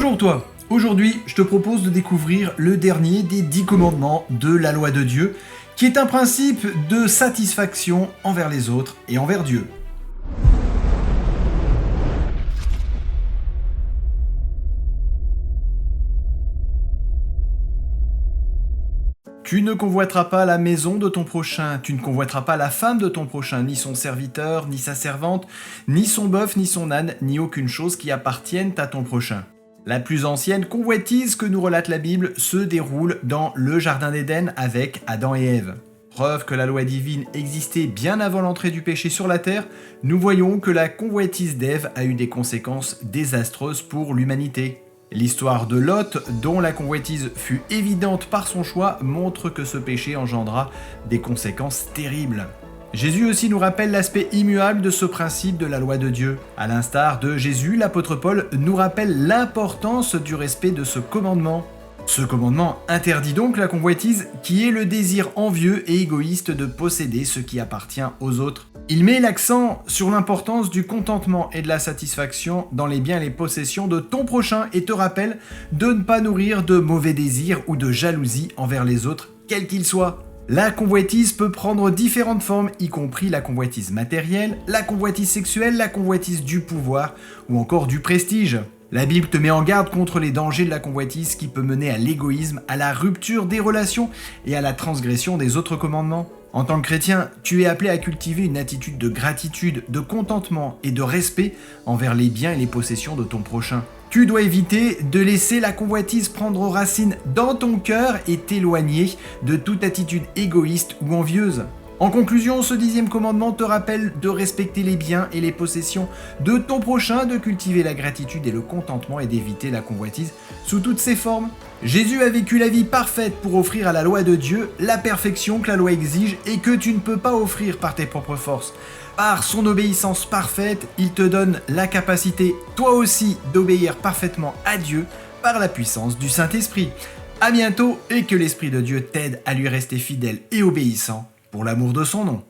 Bonjour toi. Aujourd'hui, je te propose de découvrir le dernier des 10 commandements de la loi de Dieu, qui est un principe de satisfaction envers les autres et envers Dieu. Tu ne convoiteras pas la maison de ton prochain, tu ne convoiteras pas la femme de ton prochain, ni son serviteur, ni sa servante, ni son bœuf, ni son âne, ni aucune chose qui appartienne à ton prochain. La plus ancienne convoitise que nous relate la Bible se déroule dans le Jardin d'Éden avec Adam et Ève. Preuve que la loi divine existait bien avant l'entrée du péché sur la terre, nous voyons que la convoitise d'Ève a eu des conséquences désastreuses pour l'humanité. L'histoire de Lot, dont la convoitise fut évidente par son choix, montre que ce péché engendra des conséquences terribles. Jésus aussi nous rappelle l'aspect immuable de ce principe de la loi de Dieu. À l'instar de Jésus, l'apôtre Paul nous rappelle l'importance du respect de ce commandement. Ce commandement interdit donc la convoitise, qui est le désir envieux et égoïste de posséder ce qui appartient aux autres. Il met l'accent sur l'importance du contentement et de la satisfaction dans les biens et les possessions de ton prochain et te rappelle de ne pas nourrir de mauvais désirs ou de jalousie envers les autres, quels qu'ils soient. La convoitise peut prendre différentes formes, y compris la convoitise matérielle, la convoitise sexuelle, la convoitise du pouvoir ou encore du prestige. La Bible te met en garde contre les dangers de la convoitise qui peut mener à l'égoïsme, à la rupture des relations et à la transgression des autres commandements. En tant que chrétien, tu es appelé à cultiver une attitude de gratitude, de contentement et de respect envers les biens et les possessions de ton prochain. Tu dois éviter de laisser la convoitise prendre racine dans ton cœur et t'éloigner de toute attitude égoïste ou envieuse. En conclusion, ce 10e commandement te rappelle de respecter les biens et les possessions de ton prochain, de cultiver la gratitude et le contentement et d'éviter la convoitise sous toutes ses formes. Jésus a vécu la vie parfaite pour offrir à la loi de Dieu la perfection que la loi exige et que tu ne peux pas offrir par tes propres forces. Par son obéissance parfaite, il te donne la capacité, toi aussi, d'obéir parfaitement à Dieu par la puissance du Saint-Esprit. À bientôt et que l'Esprit de Dieu t'aide à lui rester fidèle et obéissant pour l'amour de son nom.